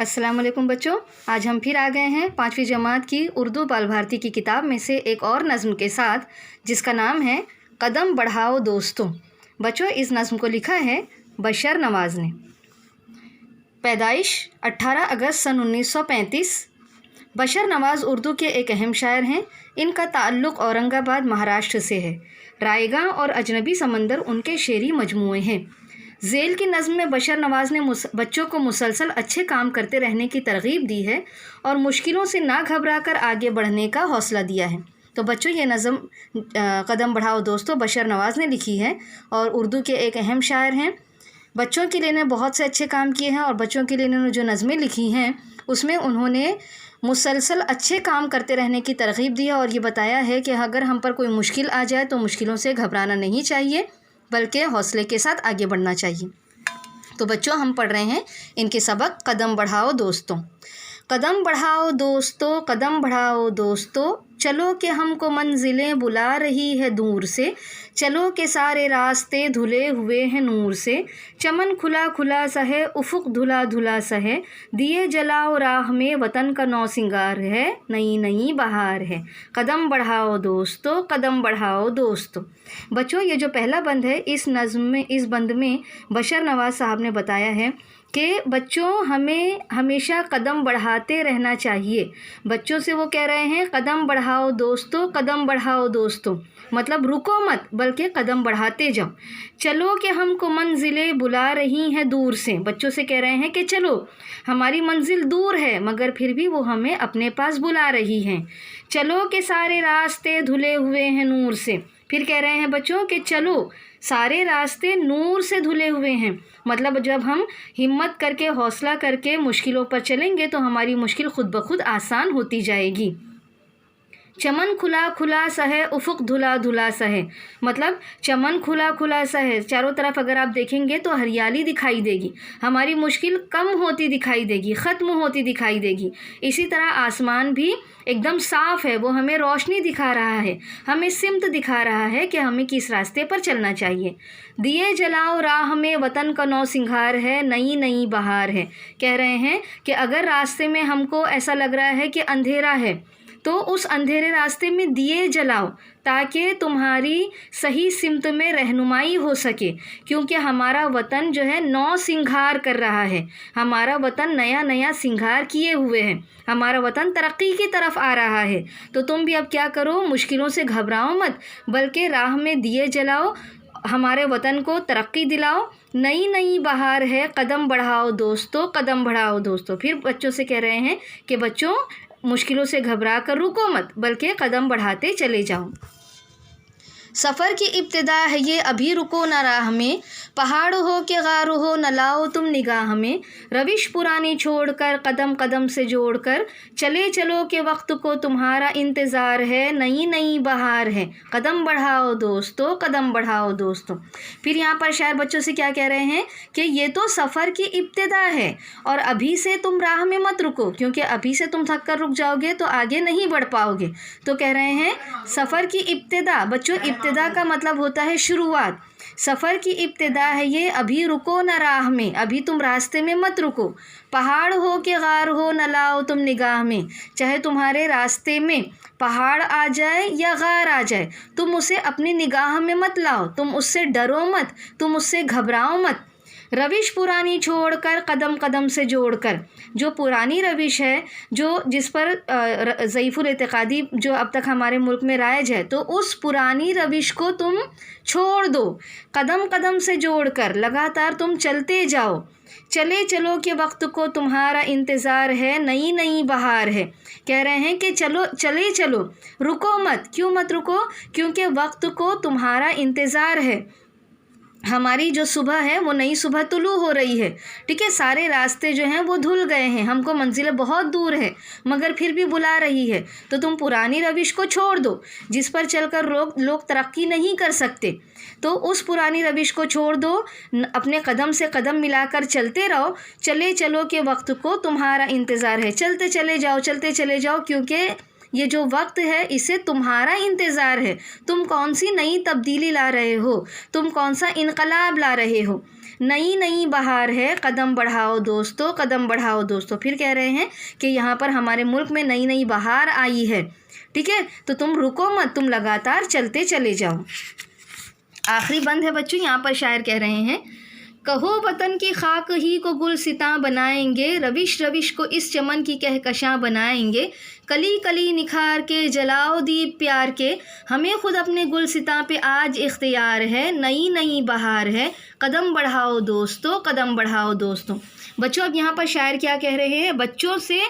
अस्सलाम वालेकुम बच्चों, आज हम फिर आ गए हैं 5वीं जमात की उर्दू बाल भारती की किताब में से एक और नज़्म के साथ, जिसका नाम है कदम बढ़ाओ दोस्तों। बच्चों, इस नज़्म को लिखा है बशर नवाज़ ने। पैदाइश 18 अगस्त सन 1935। बशर नवाज़ उर्दू के एक अहम शायर हैं। इनका ताल्लुक़ औरंगाबाद महाराष्ट्र से है। रायगा और अजनबी समंदर उनके शेरी मजमूए हैं। ज़ेल की नज़्म में बशर नवाज़ ने बच्चों को मुसलसल अच्छे काम करते रहने की तरगीब दी है और मुश्किलों से ना घबरा कर आगे बढ़ने का हौसला दिया है। तो बच्चों, ये नज़्म कदम बढ़ाओ दोस्तों बशर नवाज़ ने लिखी है और उर्दू के एक अहम शायर हैं। बच्चों के लिए इन्होंने बहुत से अच्छे काम किए हैं और बच्चों के लिए इन्होंने जो नज़में लिखी हैं उसमें उन्होंने मुसलसल अच्छे काम करते रहने की तरगीब दी है और ये बताया है कि अगर हम पर कोई मुश्किल आ जाए तो मुश्किलों से घबराना नहीं चाहिए, बल्कि हौसले के साथ आगे बढ़ना चाहिए। तो बच्चों, हम पढ़ रहे हैं इनके सबक। कदम बढ़ाओ दोस्तों। कदम बढ़ाओ दोस्तों, कदम बढ़ाओ दोस्तों, चलो कि हमको मंजिलें बुला रही है दूर से। चलो के सारे रास्ते धुले हुए हैं नूर से। चमन खुला खुला सा है, उफ़ुक़ धुला धुला सा है। दिए जलाओ राह में, वतन का नौ सिंगार है, नई नई बहार है। कदम बढ़ाओ दोस्तों, कदम बढ़ाओ दोस्तों। बच्चों, ये जो पहला बंद है इस नज़्म में, इस बंद में बशर नवाज़ साहब ने बताया है कि बच्चों हमें हमेशा कदम बढ़ाते रहना चाहिए। बच्चों से वो कह रहे हैं कदम बढ़ाओ दोस्तों, कदम बढ़ाओ दोस्तों, मतलब रुको मत बल्कि कदम बढ़ाते जाओ। चलो कि हमको मंजिलें बुला रही हैं दूर से। बच्चों से कह रहे हैं कि चलो, हमारी मंजिल दूर है मगर फिर भी वो हमें अपने पास बुला रही हैं। चलो के सारे रास्ते धुले हुए हैं नूर से। फिर कह रहे हैं बच्चों कि चलो, सारे रास्ते नूर से धुले हुए हैं, मतलब जब हम हिम्मत करके हौसला करके मुश्किलों पर चलेंगे तो हमारी मुश्किल खुद ब खुद आसान होती जाएगी। चमन खुला खुला सा है, उफ़ुक़ धुला धुला सा है, मतलब चमन खुला खुला सा है, चारों तरफ अगर आप देखेंगे तो हरियाली दिखाई देगी, हमारी मुश्किल कम होती दिखाई देगी, ख़त्म होती दिखाई देगी। इसी तरह आसमान भी एकदम साफ़ है, वो हमें रोशनी दिखा रहा है, हमें सिमत दिखा रहा है कि हमें किस रास्ते पर चलना चाहिए। दिए जलाओ राह में, वतन का नौ सिंगार है, नई नई बहार है। कह रहे हैं कि अगर रास्ते में हमको ऐसा लग रहा है कि अंधेरा है तो उस अंधेरे रास्ते में दिए जलाओ ताकि तुम्हारी सही सिमत में रहनुमाई हो सके, क्योंकि हमारा वतन जो है नौ सिंगार कर रहा है, हमारा वतन नया नया सिंगार किए हुए है, हमारा वतन तरक्की की तरफ आ रहा है। तो तुम भी अब क्या करो, मुश्किलों से घबराओ मत बल्कि राह में दिए जलाओ, हमारे वतन को तरक्की दिलाओ। नई नई बहार है, कदम बढ़ाओ दोस्तों, कदम बढ़ाओ दोस्तों। फिर बच्चों से कह रहे हैं कि बच्चों, मुश्किलों से घबरा कर रुको मत बल्कि कदम बढ़ाते चले जाओ। सफ़र की इब्तिदा है ये, अभी रुको न राह में। पहाड़ हो के गार हो, न लाओ तुम निगाह में। रविश पुरानी छोड़कर, कदम कदम से जोड़कर, चले चलो के वक्त को तुम्हारा इंतज़ार है, नई नई बहार है। कदम बढ़ाओ दोस्तों, कदम बढ़ाओ दोस्तों। फिर यहाँ पर शायर बच्चों से क्या कह रहे हैं कि ये तो सफ़र की इब्तिदा है और अभी से तुम राह में मत रुको, क्योंकि अभी से तुम थक कर रुक जाओगे तो आगे नहीं बढ़ पाओगे। तो कह रहे हैं सफ़र की इब्तिदा, बच्चों इब्तिदा का मतलब होता है शुरुआत। सफ़र की इब्तिदा है ये, अभी रुको न राह में, अभी तुम रास्ते में मत रुको। पहाड़ हो के गार हो, न लाओ तुम निगाह में। चाहे तुम्हारे रास्ते में पहाड़ आ जाए या गार आ जाए, तुम उसे अपनी निगाह में मत लाओ, तुम उससे डरो मत, तुम उससे घबराओ मत। रविश पुरानी छोड़कर, कदम कदम से जोड़कर, जो पुरानी रविश है, जो जिस पर ज़ईफ़ुल एतक़ादी जो अब तक हमारे मुल्क में राइज है, तो उस पुरानी रविश को तुम छोड़ दो। कदम कदम से जोड़कर लगातार तुम चलते जाओ। चले चलो के वक्त को तुम्हारा इंतज़ार है, नई नई बहार है। कह रहे हैं कि चलो, चले चलो, रुको मत। क्यों मत रुको? क्योंकि वक्त को तुम्हारा इंतज़ार है। हमारी जो सुबह है वो नई सुबह तुलू हो रही है, ठीक है। सारे रास्ते जो हैं वो धुल गए हैं, हमको मंजिलें बहुत दूर है मगर फिर भी बुला रही है। तो तुम पुरानी रविश को छोड़ दो जिस पर चलकर लोग तरक्की नहीं कर सकते। तो उस पुरानी रविश को छोड़ दो, अपने कदम से कदम मिलाकर चलते रहो। चले चलो के वक्त को तुम्हारा इंतज़ार है, चलते चले जाओ, चलते चले जाओ, क्योंकि ये जो वक्त है इसे तुम्हारा इंतज़ार है। तुम कौन सी नई तब्दीली ला रहे हो, तुम कौन सा इनकलाब ला रहे हो। नई नई बहार है, कदम बढ़ाओ दोस्तों, कदम बढ़ाओ दोस्तों। फिर कह रहे हैं कि यहाँ पर हमारे मुल्क में नई नई बहार आई है, ठीक है, तो तुम रुको मत, तुम लगातार चलते चले जाओ। आखिरी बंद है बच्चों, यहाँ पर शायर कह रहे हैं, कहो वतन की खाक ही को गुलसितां बनाएंगे, रविश रविश को इस चमन की कहकशां बनाएंगे। कली कली निखार के जलाओ दीप प्यार के, हमें खुद अपने गुलसितां पे आज इख्तियार है। नई नई बहार है, कदम बढ़ाओ दोस्तों, कदम बढ़ाओ दोस्तों। बच्चों अब यहाँ पर शायर क्या कह रहे हैं, बच्चों से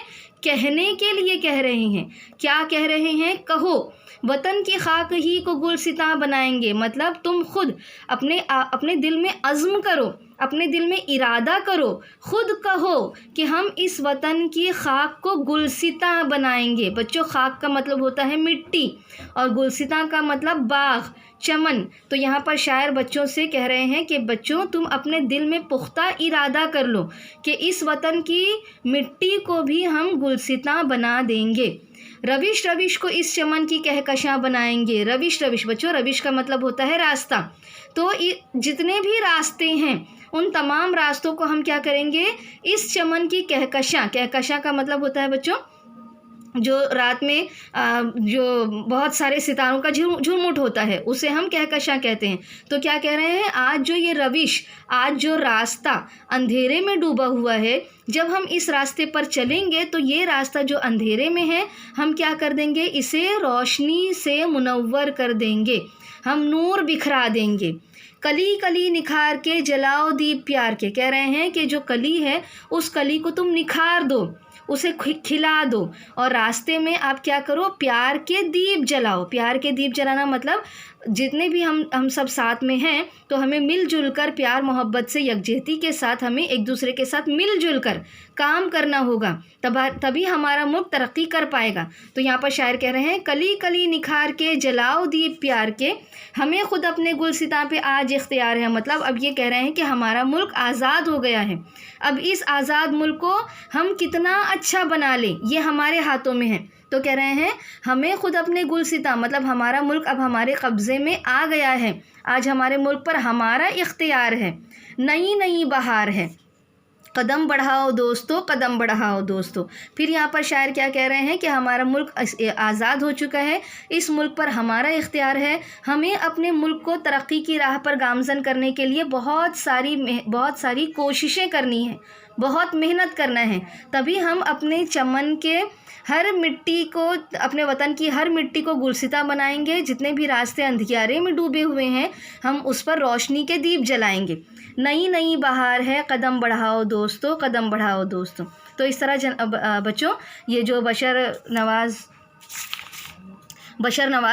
कहने के लिए कह रहे हैं। क्या कह रहे हैं, कहो वतन की खाक ही को गुलसितां बनाएंगे, मतलब तुम खुद अपने दिल में अज़्म करो, अपने दिल में इरादा करो, खुद कहो कि हम इस वतन की खाक को गुलसितां बनाएंगे। बच्चों खाक का मतलब होता है मिट्टी और गुलसितां का मतलब बाग, चमन। तो यहाँ पर शायर बच्चों से कह रहे हैं कि बच्चों तुम अपने दिल में पुख्ता इरादा कर लो कि इस वतन की मिट्टी को भी हम गुलसितां बना देंगे। रविश रविश को इस चमन की कहकशां बनाएंगे। रविश रविश बच्चों, रविश का मतलब होता है रास्ता। तो जितने भी रास्ते हैं उन तमाम रास्तों को हम क्या करेंगे, इस चमन की कहकशां, कहकशां का मतलब होता है बच्चों जो रात में जो बहुत सारे सितारों का झुरमुट होता है उसे हम कहकशां कहते हैं। तो क्या कह रहे हैं, आज जो ये रविश, आज जो रास्ता अंधेरे में डूबा हुआ है, जब हम इस रास्ते पर चलेंगे तो ये रास्ता जो अंधेरे में है हम क्या कर देंगे, इसे रोशनी से मुनव्वर कर देंगे, हम नूर बिखरा देंगे। कली कली निखार के जलाओ दीप प्यार के, कह रहे हैं कि जो कली है उस कली को तुम निखार दो, उसे खिला दो और रास्ते में आप क्या करो, प्यार के दीप जलाओ। प्यार के दीप जलाना मतलब जितने भी हम सब साथ में हैं तो हमें मिलजुल कर प्यार मोहब्बत से यकजहती के साथ हमें एक दूसरे के साथ मिलजुल कर काम करना होगा, तभी हमारा मुल्क तरक्की कर पाएगा। तो यहाँ पर शायर कह रहे हैं, कली कली निखार के जलाओ दीप प्यार के, हमें खुद अपने गुलसितां पे आज इख्तियार है। मतलब अब ये कह रहे हैं कि हमारा मुल्क आज़ाद हो गया है, अब इस आज़ाद मुल्क को हम कितना अच्छा बना लें ये हमारे हाथों में है। तो कह रहे हैं हमें खुद अपने गुलसितां, मतलब हमारा मुल्क अब हमारे कब्ज़े में आ गया है, आज हमारे मुल्क पर हमारा इख्तियार है, नई नई बहार है। कदम बढ़ाओ दोस्तों, कदम बढ़ाओ दोस्तों। फिर यहाँ पर शायर क्या कह रहे हैं कि हमारा मुल्क आज़ाद हो चुका है, इस मुल्क पर हमारा इख्तियार है, हमें अपने मुल्क को तरक्की की राह पर गामज़न करने के लिए बहुत सारी कोशिशें करनी है, बहुत मेहनत करना है, तभी हम अपने चमन के हर मिट्टी को, अपने वतन की हर मिट्टी को गुलसितां बनाएंगे। जितने भी रास्ते अंधियारे में डूबे हुए हैं हम उस पर रोशनी के दीप जलाएंगे। नई नई बहार है, कदम बढ़ाओ दोस्तों, कदम बढ़ाओ दोस्तों। तो इस तरह बच्चों ये जो बशर नवाज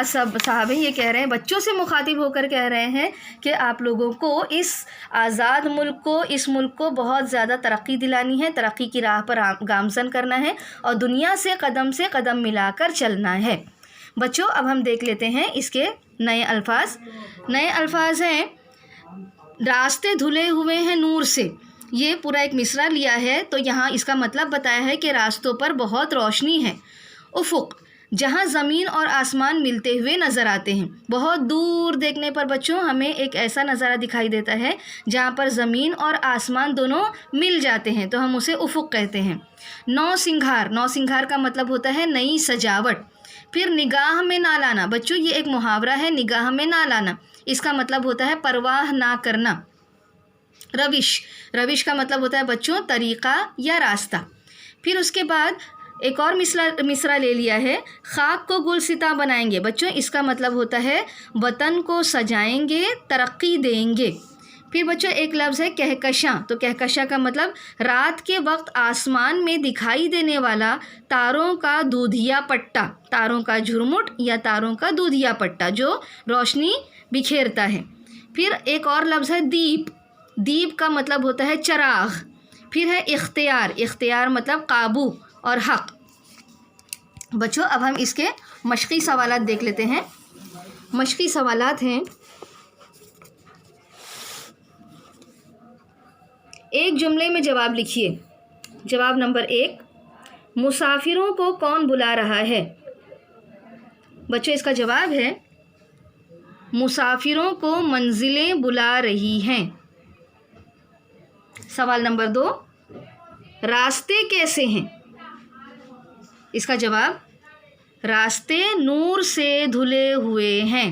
साहब हैं ये कह रहे हैं, बच्चों से मुखातिब होकर कह रहे हैं कि आप लोगों को इस आज़ाद मुल्क को, इस मुल्क को बहुत ज़्यादा तरक्की दिलानी है, तरक्की की राह पर गामज़न करना है और दुनिया से कदम मिलाकर चलना है। बच्चों अब हम देख लेते हैं इसके नए अल्फाज हैं, रास्ते धुले हुए हैं नूर से। ये पूरा एक मिसरा लिया है, तो यहाँ इसका मतलब बताया है कि रास्तों पर बहुत रोशनी है। उफ़ुक़, जहाँ ज़मीन और आसमान मिलते हुए नज़र आते हैं। बहुत दूर देखने पर बच्चों हमें एक ऐसा नज़ारा दिखाई देता है जहाँ पर ज़मीन और आसमान दोनों मिल जाते हैं, तो हम उसे उफ़ुक़ कहते हैं। नौ सिंगार का मतलब होता है नई सजावट। फिर निगाह में ना लाना, बच्चों ये एक मुहावरा है, निगाह में ना लाना, इसका मतलब होता है परवाह ना करना। रविश का मतलब होता है बच्चों तरीक़ा या रास्ता। फिर उसके बाद एक और मिसरा ले लिया है, खाक को गुलसितां बनाएंगे। बच्चों इसका मतलब होता है वतन को सजाएंगे, तरक्की देंगे। फिर बच्चों एक लफ्ज़ है कहकशां, तो कहकशां का मतलब रात के वक्त आसमान में दिखाई देने वाला तारों का दूधिया पट्टा, तारों का झुरमुट या तारों का दूधिया पट्टा जो रोशनी बिखेरता है। फिर एक और लफ्ज़ है दीप का मतलब होता है चराग। फिर है इख्तियार मतलब काबू और हक़। बच्चों अब हम इसके मश्क़ी सवालात देख लेते हैं। मश्क़ी सवालात हैं, एक जुमले में जवाब लिखिए। जवाब नंबर 1, मुसाफिरों को कौन बुला रहा है? बच्चों इसका जवाब है मुसाफिरों को मंजिलें बुला रही हैं। सवाल नंबर 2, रास्ते कैसे हैं? इसका जवाब रास्ते नूर से धुले हुए हैं।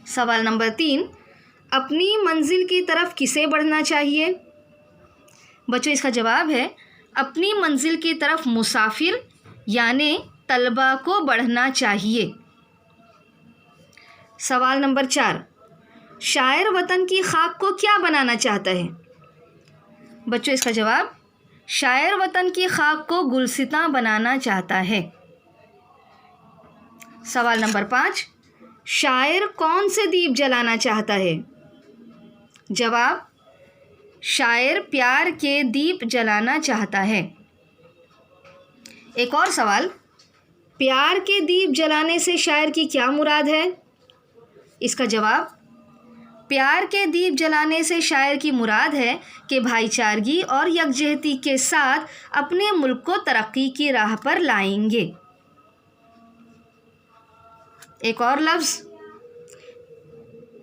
सवाल नंबर 3, अपनी मंजिल की तरफ किसे बढ़ना चाहिए? बच्चों इसका जवाब है अपनी मंजिल की तरफ मुसाफिर यानी तलबा को बढ़ना चाहिए। सवाल नंबर 4, शायर वतन की खाक को क्या बनाना चाहता है? बच्चों इसका जवाब शायर वतन की खाक को गुलसितां बनाना चाहता है। सवाल नंबर 5, शायर कौन से दीप जलाना चाहता है? जवाब शायर प्यार के दीप जलाना चाहता है। एक और सवाल, प्यार के दीप जलाने से शायर की क्या मुराद है? इसका जवाब प्यार के दीप जलाने से शायर की मुराद है कि भाईचारगी और यकजहती के साथ अपने मुल्क को तरक्की की राह पर लाएंगे। एक और लफ्ज़,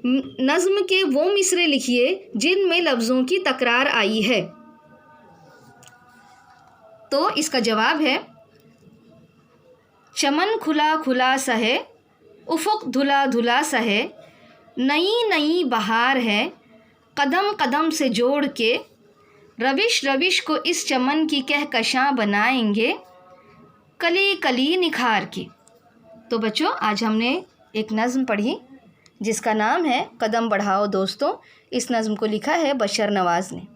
नज़्म के वो मिसरे लिखिए जिनमें लफ्ज़ों की तकरार आई है। तो इसका जवाब है चमन खुला खुला सा है, उफ़ुक़ धुला धुला सा है, नई नई बहार है, कदम कदम से जोड़ के रविश रविश को इस चमन की कहकशां बनाएंगे, कली कली निखार की। तो बच्चों आज हमने एक नज़्म पढ़ी जिसका नाम है कदम बढ़ाओ दोस्तों। इस नज़्म को लिखा है बशर नवाज़ ने।